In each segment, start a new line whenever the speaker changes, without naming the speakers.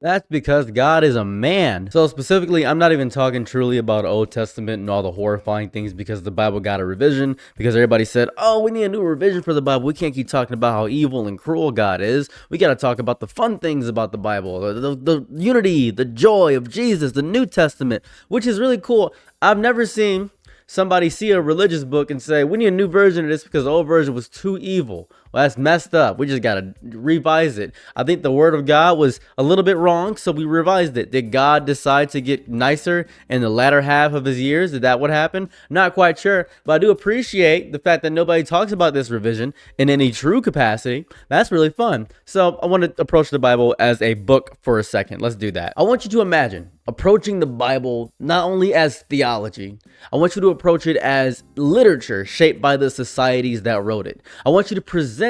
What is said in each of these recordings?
That's because God is a man. So specifically, I'm not even talking truly about Old Testament and all the horrifying things because the Bible got a revision. Because everybody said, oh, we need a new revision for the Bible. We can't keep talking about how evil and cruel God is. We got to talk about the fun things about the Bible, the unity, the joy of Jesus, the New Testament, which is really cool. I've never seen somebody see a religious book and say, we need a new version of this because the old version was too evil. Well, that's messed up. We just got to revise it. I think the word of God was a little bit wrong, so we revised it. Did God decide to get nicer in the latter half of his years? Did that what happened? Not quite sure, but I do appreciate the fact that nobody talks about this revision in any true capacity. That's really fun. So I want to approach the Bible as a book for a second. Let's do that. I want you to imagine approaching the Bible not only as theology, I want you to approach it as literature shaped by the societies that wrote it. I want you to present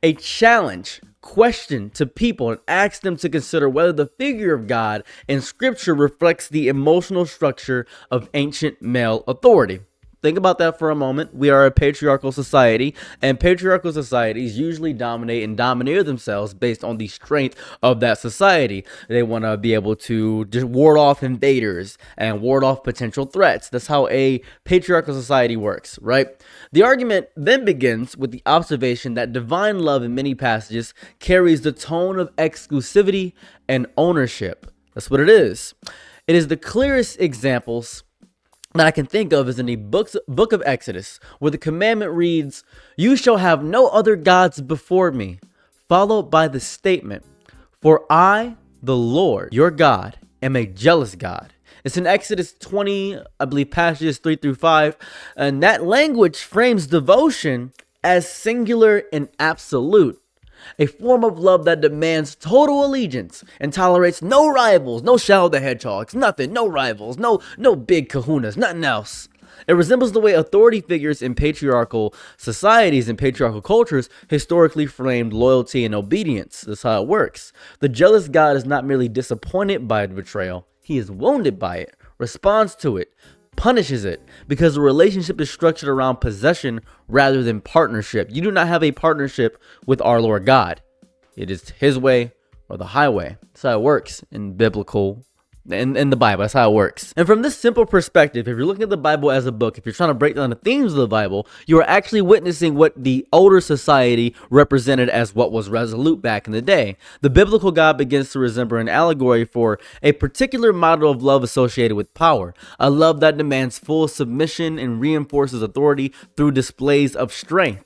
a challenge question to people and ask them to consider whether the figure of God in scripture reflects the emotional structure of ancient male authority. Think about that for a moment. We are a patriarchal society, and patriarchal societies usually dominate and domineer themselves based on the strength of that society. They want to be able to just ward off invaders and ward off potential threats. That's how a patriarchal society works, right? The argument then begins with the observation that divine love in many passages carries the tone of exclusivity and ownership. That's what it is. It is the clearest examples that I can think of is in the book of Exodus, where the commandment reads, "You shall have no other gods before me," followed by the statement, "For I, the Lord, your God, am a jealous God." It's in Exodus 20, I believe, passages 3 through 5, and that language frames devotion as singular and absolute. A form of love that demands total allegiance and tolerates no rivals, no Shadow the Hedgehogs, nothing, no rivals, no big kahunas, nothing else. It resembles the way authority figures in patriarchal societies and patriarchal cultures historically framed loyalty and obedience. That's how it works. The jealous God is not merely disappointed by the betrayal, he is wounded by it, responds to it, punishes it, because the relationship is structured around possession rather than partnership. You do not have a partnership with our Lord God. It is his way or the highway. That's how it works in biblical, in the Bible. That's how it works. And from this simple perspective, if you're looking at the Bible as a book, if you're trying to break down the themes of the Bible, you are actually witnessing what the older society represented as what was resolute back in the day. The biblical God begins to resemble an allegory for a particular model of love associated with power, a love that demands full submission and reinforces authority through displays of strength.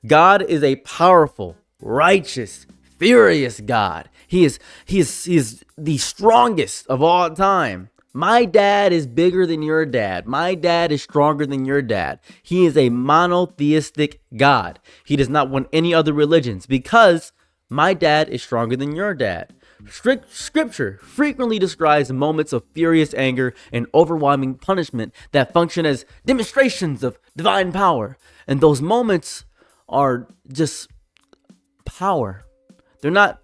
God is a powerful, righteous, furious God. He is the strongest of all time. My dad is bigger than your dad. My dad is stronger than your dad. He is a monotheistic God. He does not want any other religions because my dad is stronger than your dad. Scripture frequently describes moments of furious anger and overwhelming punishment that function as demonstrations of divine power. And those moments are just power. They're not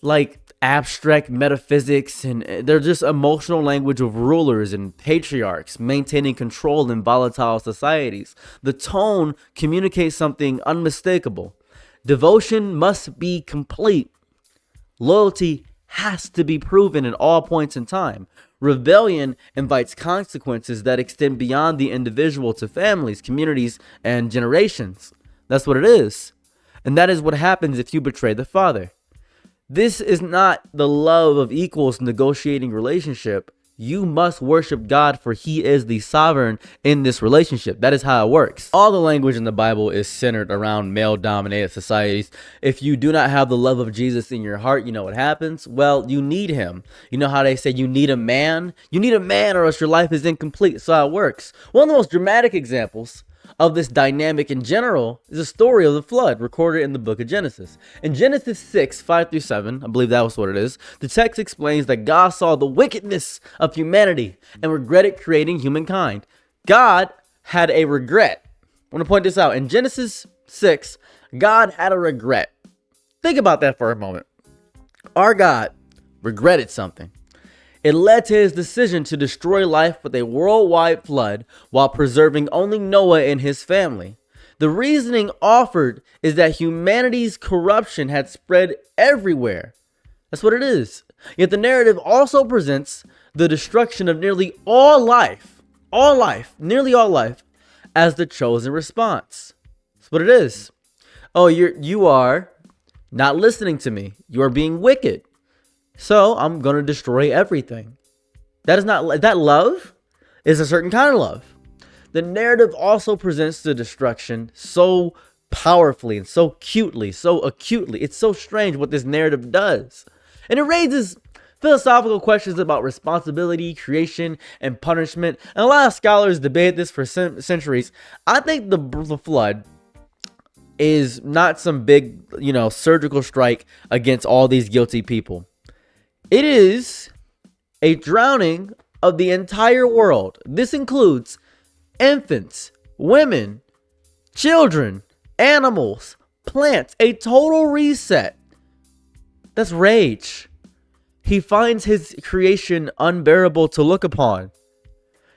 like abstract metaphysics, and they're just emotional language of rulers and patriarchs maintaining control in volatile societies. The tone communicates something unmistakable. Devotion must be complete. Loyalty has to be proven at all points in time. Rebellion invites consequences that extend beyond the individual to families, communities, and generations. That's what it is. And that is what happens if you betray the Father. This is not the love of equals negotiating relationship. You must worship God, for he is the sovereign in this relationship. That is how it works. All the language in the Bible is centered around male-dominated societies. If you do not have the love of Jesus in your heart, you know what happens? Well, you need him. You know how they say you need a man? You need a man or else your life is incomplete. That's how it works. One of the most dramatic examples of this dynamic in general is the story of the flood recorded in the book of Genesis. In Genesis 6, 5 through 7, I believe that was what it is, the text explains that God saw the wickedness of humanity and regretted creating humankind. God had a regret. I want to point this out. In Genesis 6, God had a regret. Think about that for a moment. Our God regretted something. It led to his decision to destroy life with a worldwide flood while preserving only Noah and his family. The reasoning offered is that humanity's corruption had spread everywhere. That's what it is. Yet the narrative also presents the destruction of nearly all life, nearly all life, as the chosen response. That's what it is. Oh, you are not listening to me. You are being wicked. So I'm gonna destroy everything. That is not that love is a certain kind of love. The narrative also presents the destruction so powerfully and so cutely, so acutely. It's so strange what this narrative does. And it raises philosophical questions about responsibility, creation, and punishment. And a lot of scholars debate this for centuries. I think the flood is not some big, surgical strike against all these guilty people. It is a drowning of the entire world. This includes infants, women, children, animals, plants, a total reset. That's rage. He finds his creation unbearable to look upon.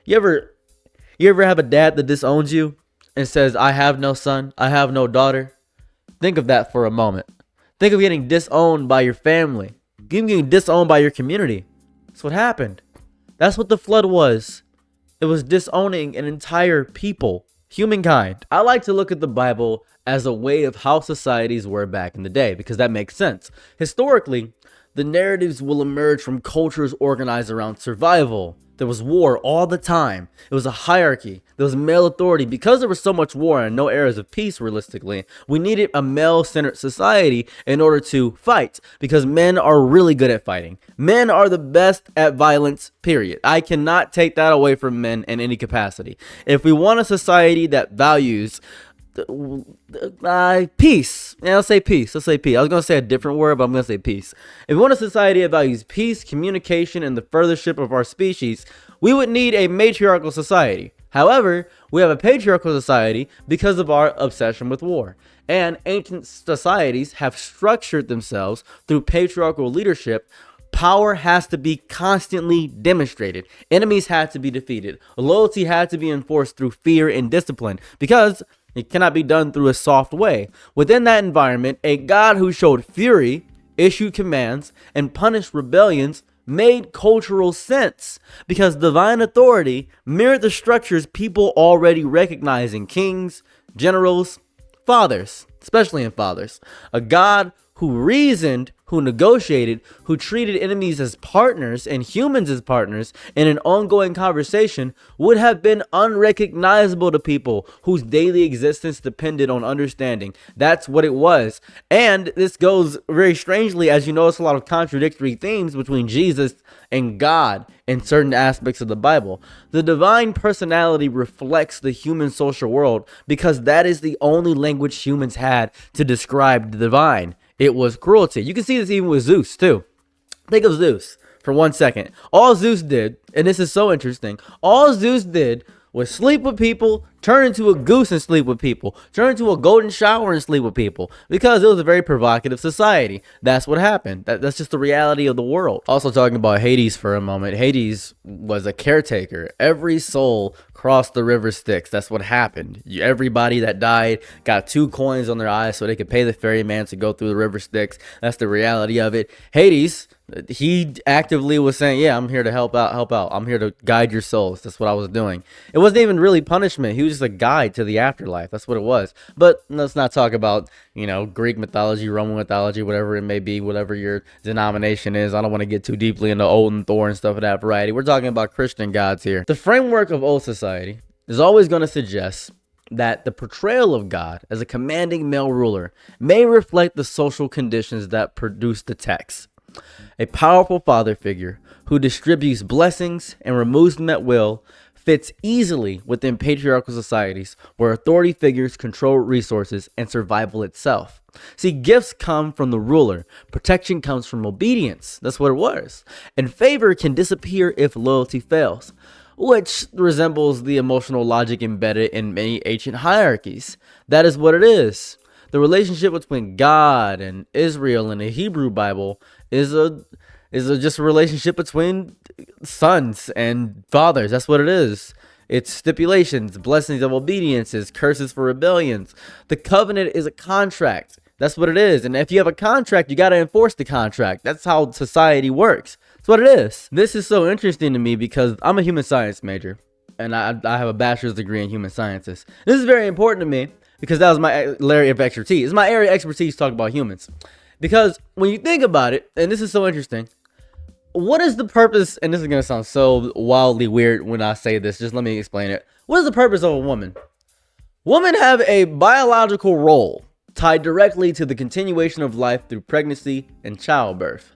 You ever have a dad that disowns you and says, I have no son, I have no daughter? Think of that for a moment. Think of getting disowned by your family, getting disowned by your community. That's what happened. That's what the flood was. It was disowning an entire people, humankind. I like to look at the Bible as a way of how societies were back in the day, because that makes sense. Historically, the narratives will emerge from cultures organized around survival. There was war all the time. It was a hierarchy. There was male authority. Because there was so much war and no eras of peace, realistically, we needed a male-centered society in order to fight, because men are really good at fighting. Men are the best at violence, period. I cannot take that away from men in any capacity. If we want a society that values peace. Yeah, let's say peace. I was going to say a different word, but I'm going to say peace. If we want a society that values peace, communication, and the furthership of our species, we would need a matriarchal society. However, we have a patriarchal society because of our obsession with war. And ancient societies have structured themselves through patriarchal leadership. Power has to be constantly demonstrated. Enemies had to be defeated. Loyalty had to be enforced through fear and discipline, because it cannot be done through a soft way. Within that environment, a God who showed fury, issued commands, and punished rebellions made cultural sense, because divine authority mirrored the structures people already recognize in kings, generals, fathers, especially in fathers. A God who reasoned, who negotiated, who treated enemies as partners and humans as partners in an ongoing conversation would have been unrecognizable to people whose daily existence depended on understanding. That's what it was. And this goes very strangely, as you notice a lot of contradictory themes between Jesus and God in certain aspects of the Bible. The divine personality reflects the human social world, because that is the only language humans had to describe the divine. It was cruelty. You can see this even with Zeus too. Think of Zeus for 1 second. All Zeus did, and this is so interesting, all Zeus did was sleep with people, turn into a goose and sleep with people, turn into a golden shower and sleep with people, because it was a very provocative society. That's what happened. That's just the reality of the world. Also, talking about Hades for a moment, Hades was a caretaker. Every soul crossed the river Styx. That's what happened. Everybody that died got 2 coins on their eyes so they could pay the ferryman to go through the river Styx. That's the reality of it. Hades, he actively was saying, yeah, I'm here to help out. I'm here to guide your souls. That's what I was doing. It wasn't even really punishment. He was just a guide to the afterlife. That's what it was. But let's not talk about, Greek mythology, Roman mythology, whatever it may be, whatever your denomination is. I don't want to get too deeply into Odin, Thor, and stuff of that variety. We're talking about Christian gods here. The framework of old society is always going to suggest that the portrayal of God as a commanding male ruler may reflect the social conditions that produce the text. A powerful father figure who distributes blessings and removes them at will fits easily within patriarchal societies where authority figures control resources and survival itself. See, gifts come from the ruler. Protection comes from obedience. That's what it was. And favor can disappear if loyalty fails, which resembles the emotional logic embedded in many ancient hierarchies. That is what it is. The relationship between God and Israel in the Hebrew Bible is just a relationship between sons and fathers. That's what it is. It's stipulations, blessings of obediences, curses for rebellions. The covenant is a contract That's what it is. And if you have a contract, you got to enforce the contract. That's how society works. That's what it is. This is so interesting to me because I'm a human science major and I have a bachelor's degree in human sciences. This is very important to me because that was my area of expertise. It's my area of expertise to talk about humans. Because when you think about it, and this is so interesting, what is the purpose, and this is going to sound so wildly weird when I say this, just let me explain it. What is the purpose of a woman? Women have a biological role tied directly to the continuation of life through pregnancy and childbirth.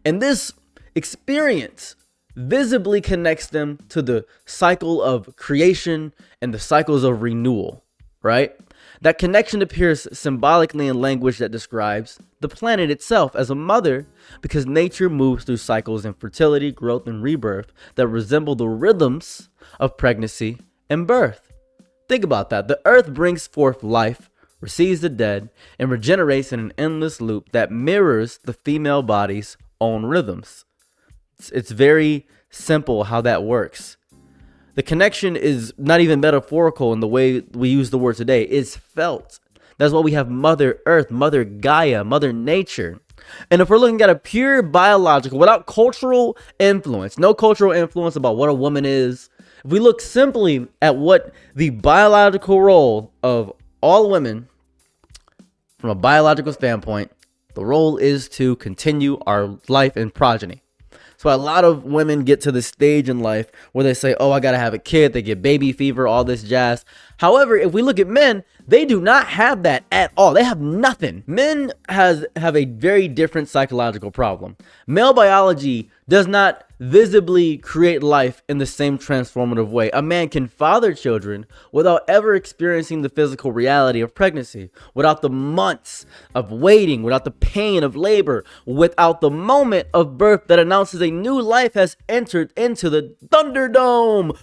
And this experience visibly connects them to the cycle of creation and the cycles of renewal, right? That connection appears symbolically in language that describes the planet itself as a mother because nature moves through cycles in fertility, growth, and rebirth that resemble the rhythms of pregnancy and birth. Think about that. The earth brings forth life, receives the dead, and regenerates in an endless loop that mirrors the female body's own rhythms. It's very simple how that works. The connection is not even metaphorical in the way we use the word today. It's felt. That's why we have Mother Earth, Mother Gaia, Mother Nature. And if we're looking at a pure biological, without cultural influence, no cultural influence about what a woman is, if we look simply at what the biological role of all women, from a biological standpoint, the role is to continue our life and progeny. So a lot of women get to the stage in life where they say, oh, I got to have a kid. They get baby fever, all this jazz. However, if we look at men, they do not have that at all. They have nothing. Men have a very different psychological problem. Male biology does not visibly create life in the same transformative way. A man can father children without ever experiencing the physical reality of pregnancy, without the months of waiting, without the pain of labor, without the moment of birth that announces a new life has entered into the Thunderdome,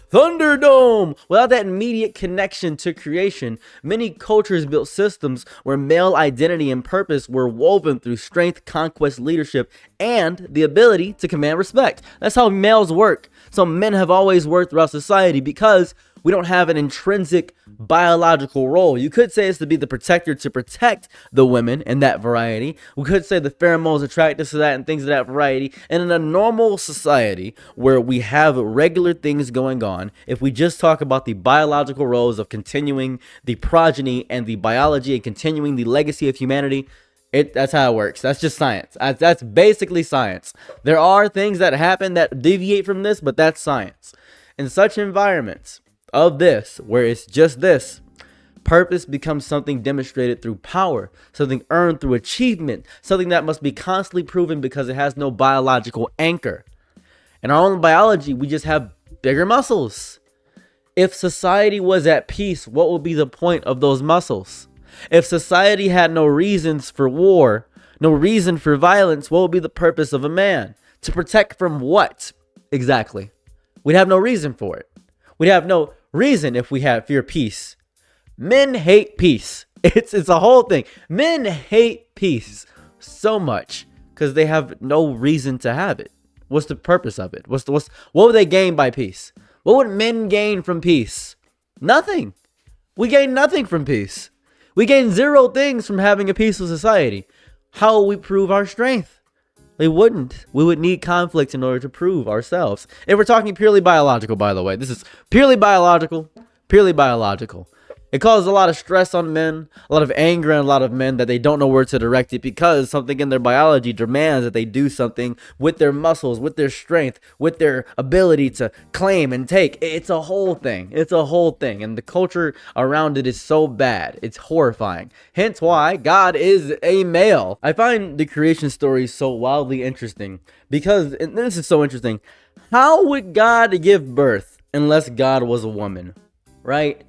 without that immediate connection to creation. Many cultures built systems where male identity and purpose were woven through strength, conquest, leadership, and the ability to command respect. That's how males work. So men have always worked throughout society because we don't have an intrinsic biological role. You could say it's to be the protector to protect the women in that variety. We could say the pheromones attract us to that and things of that variety. And in a normal society where we have regular things going on, if we just talk about the biological roles of continuing the progeny and the biology and continuing the legacy of humanity, that's how it works. That's just science. That's basically science. There are things that happen that deviate from this, but that's science. In such environments of this, where it's just this, purpose becomes something demonstrated through power, something earned through achievement, something that must be constantly proven because it has no biological anchor. In our own biology, we just have bigger muscles. If society was at peace, what would be the point of those muscles? If society had no reasons for war, no reason for violence, what would be the purpose of a man? To protect from what? Exactly. We'd have no reason for it. We'd have no reason if we had fear peace. Men hate peace. It's a whole thing. Men hate peace so much because they have no reason to have it. What's the purpose of it? What would they gain by peace? What would men gain from peace? Nothing. We gain nothing from peace. We gain zero things from having a peaceful society. How will we prove our strength? We wouldn't. We would need conflict in order to prove ourselves. If we're talking purely biological, by the way, this is purely biological. It causes a lot of stress on men, a lot of anger in a lot of men that they don't know where to direct it because something in their biology demands that they do something with their muscles, with their strength, with their ability to claim and take. It's a whole thing. And the culture around it is so bad. It's horrifying. Hence why God is a male. I find the creation story so wildly interesting because, and this is so interesting, how would God give birth unless God was a woman, right?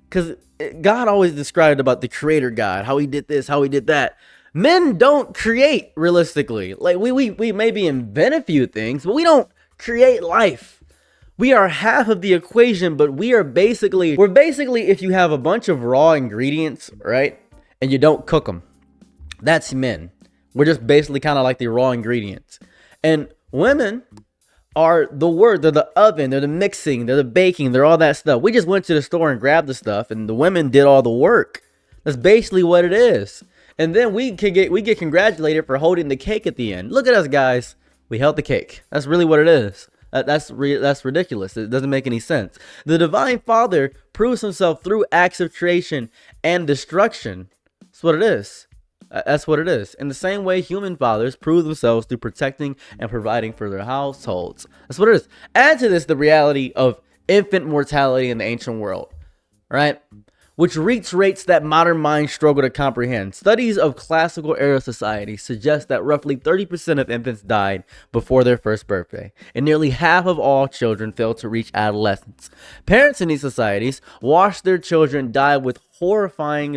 Because God always described about the creator God, how he did this, how he did that. Men don't create realistically. Like we maybe invent a few things, but we don't create life. We are half of the equation, but we're basically, if you have a bunch of raw ingredients, right, and you don't cook them, that's men. We're just basically kind of like the raw ingredients. And women are the work. They're the oven, they're the mixing, they're the baking, they're all that stuff. We just went to the store and grabbed the stuff and the women did all the work. That's basically what it is. And then we get congratulated for holding the cake at the end. Look at us, guys. We held the cake. That's really what it is. That's ridiculous. It doesn't make any sense. The Divine Father proves himself through acts of creation and destruction. That's what it is. That's what it is. In the same way, human fathers prove themselves through protecting and providing for their households. That's what it is. Add to this the reality of infant mortality in the ancient world, right? Which reach rates that modern minds struggle to comprehend. Studies of classical era society suggest that roughly 30% of infants died before their first birthday, and nearly half of all children failed to reach adolescence. Parents in these societies watched their children die with horrifying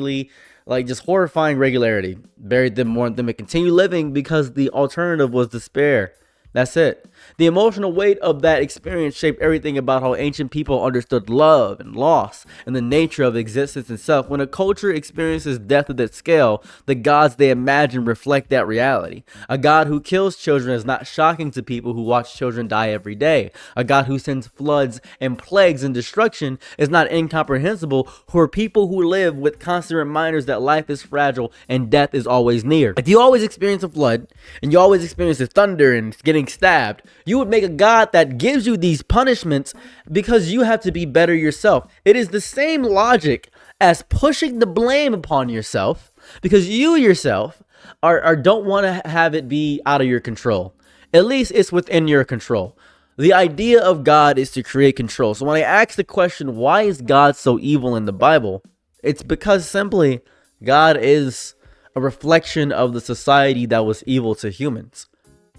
regularity, buried them, warned them to continue living because the alternative was despair. That's it. The emotional weight of that experience shaped everything about how ancient people understood love and loss and the nature of existence itself. When a culture experiences death at that scale, the gods they imagine reflect that reality. A god who kills children is not shocking to people who watch children die every day. A god who sends floods and plagues and destruction is not incomprehensible for people who live with constant reminders that life is fragile and death is always near. If you always experience a flood and you always experience the thunder and getting stabbed, you would make a god that gives you these punishments because you have to be better yourself. It is the same logic as pushing the blame upon yourself because you yourself don't want to have it be out of your control. At least it's within your control. The idea of God is to create control. So when I ask the question, why is God so evil in the Bible? It's because simply God is a reflection of the society that was evil to humans.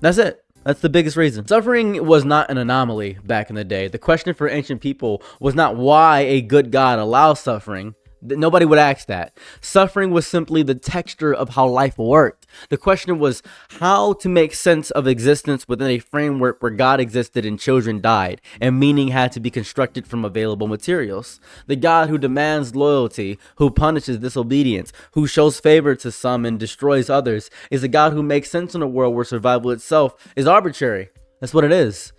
That's it. That's the biggest reason. Suffering was not an anomaly back in the day. The question for ancient people was not why a good God allows suffering. Nobody would ask that. Suffering was simply the texture of how life worked. The question was how to make sense of existence within a framework where God existed and children died, and meaning had to be constructed from available materials. The God who demands loyalty, who punishes disobedience, who shows favor to some and destroys others, is a God who makes sense in a world where survival itself is arbitrary. That's what it is.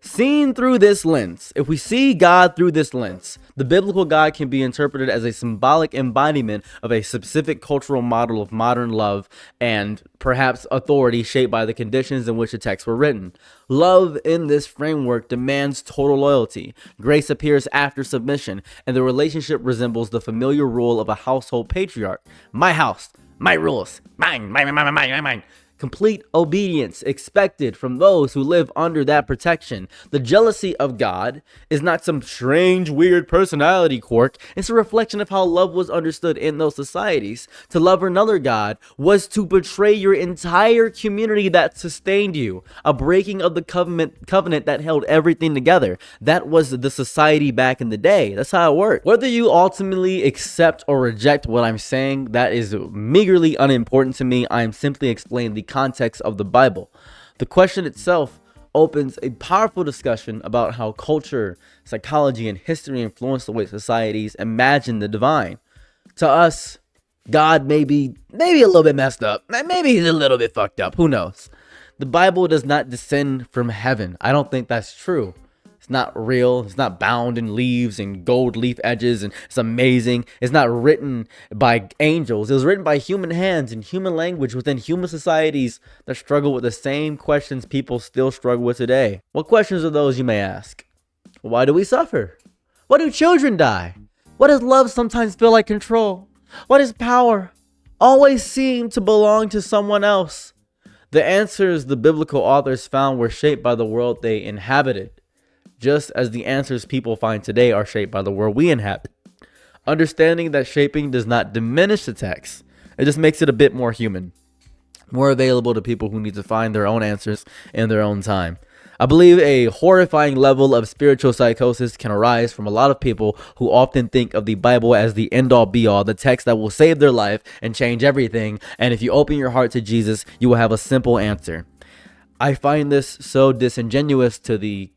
Seen through this lens, if we see God through this lens, the biblical God can be interpreted as a symbolic embodiment of a specific cultural model of modern love and perhaps authority shaped by the conditions in which the texts were written. Love in this framework demands total loyalty. Grace appears after submission, and the relationship resembles the familiar rule of a household patriarch. My house, my rules, mine. Complete obedience expected from those who live under that protection. The jealousy of God is not some strange, weird personality quirk. It's a reflection of how love was understood in those societies. To love another God was to betray your entire community that sustained you. A breaking of the covenant that held everything together. That was the society back in the day. That's how it worked. Whether you ultimately accept or reject what I'm saying, that is meagerly unimportant to me. I am simply explaining the context of the Bible. The question itself opens a powerful discussion about how culture, psychology, and history influence the way societies imagine the divine. To us, God may be maybe a little bit messed up. Maybe he's a little bit fucked up. Who knows? The Bible does not descend from heaven. I don't think that's true. It's not real. It's not bound in leaves and gold leaf edges, and it's amazing. It's not written by angels. It was written by human hands in human language within human societies that struggle with the same questions people still struggle with today. What questions are those, you may ask? Why do we suffer? Why do children die? Why does love sometimes feel like control? Why does power always seem to belong to someone else? The answers the biblical authors found were shaped by the world they inhabited, just as the answers people find today are shaped by the world we inhabit. Understanding that shaping does not diminish the text. It just makes it a bit more human, more available to people who need to find their own answers in their own time. I believe a horrifying level of spiritual psychosis can arise from a lot of people who often think of the Bible as the end-all be-all, the text that will save their life and change everything. And if you open your heart to Jesus, you will have a simple answer. I find this so disingenuous to the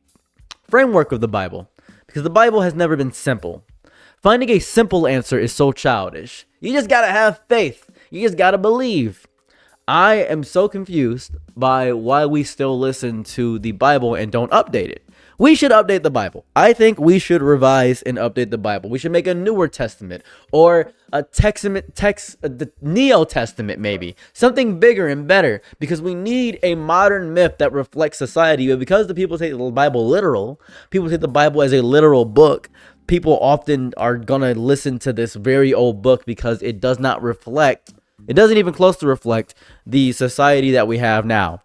framework of the Bible, because the Bible has never been simple. Finding a simple answer is so childish. You just gotta have faith. You just gotta believe. I am so confused by why we still listen to the Bible and don't update it. We should update the Bible. I think we should revise and update the Bible. We should make a newer testament or the Neo Testament, maybe something bigger and better, because we need a modern myth that reflects society. But because the people take the Bible literal, people take the Bible as a literal book, people often are gonna listen to this very old book because it does not reflect. It doesn't even close to reflect the society that we have now.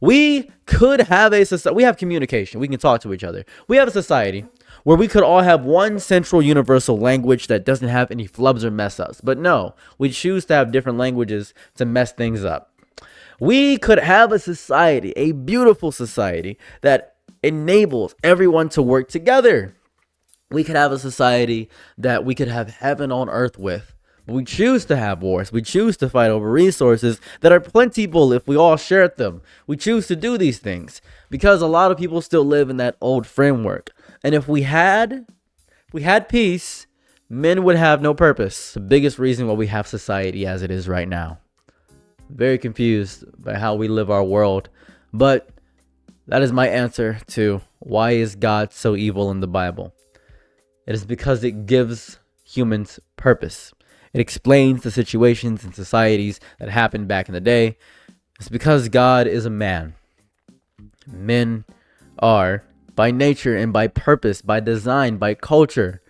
We could have a society. We have communication. We can talk to each other. We have a society where we could all have one central universal language that doesn't have any flubs or mess ups. But no, we choose to have different languages to mess things up. We could have a society, a beautiful society that enables everyone to work together. We could have a society that we could have heaven on earth with. We choose to have wars. We choose to fight over resources that are plentiful if we all shared them. We choose to do these things because a lot of people still live in that old framework. And if we had peace, men would have no purpose. The biggest reason why we have society as it is right now. Very confused by how we live our world. But that is my answer to why is God so evil in the Bible. It is because it gives humans purpose. It explains the situations and societies that happened back in the day. It's because God is a man. Men are, by nature and by purpose, by design, by culture,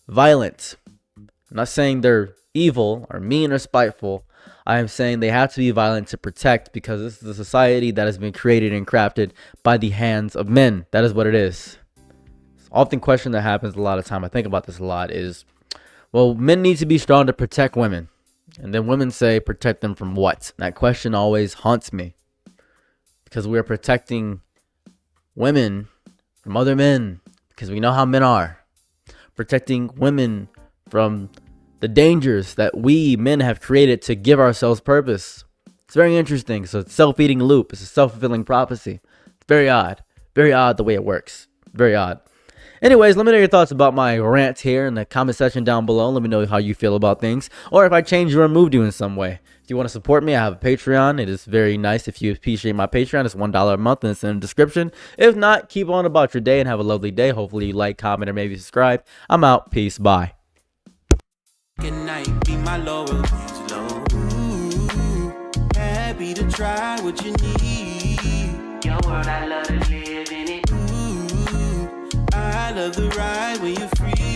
violent. I'm not saying they're evil or mean or spiteful. I am saying they have to be violent to protect, because this is a society that has been created and crafted by the hands of men. That is what it is. Often question that happens a lot of time, I think about this a lot, is, well, men need to be strong to protect women. And then women say, protect them from what? That question always haunts me. Because we're protecting women from other men. Because we know how men are. Protecting women from the dangers that we men have created to give ourselves purpose. It's very interesting. So it's a self-eating loop. It's a self-fulfilling prophecy. It's very odd. Very odd the way it works. Very odd. Anyways, let me know your thoughts about my rant here in the comment section down below. Let me know how you feel about things, or if I changed or removed you in some way. If you want to support me, I have a Patreon. It is very nice if you appreciate my Patreon. It's $1 a month, and it's in the description. If not, keep on about your day and have a lovely day. Hopefully you like, comment, or maybe subscribe. I'm out. Peace. Bye.
Good night, be my lover. Happy to try what you need. Your world, I love to live in it. I love the ride when you're free.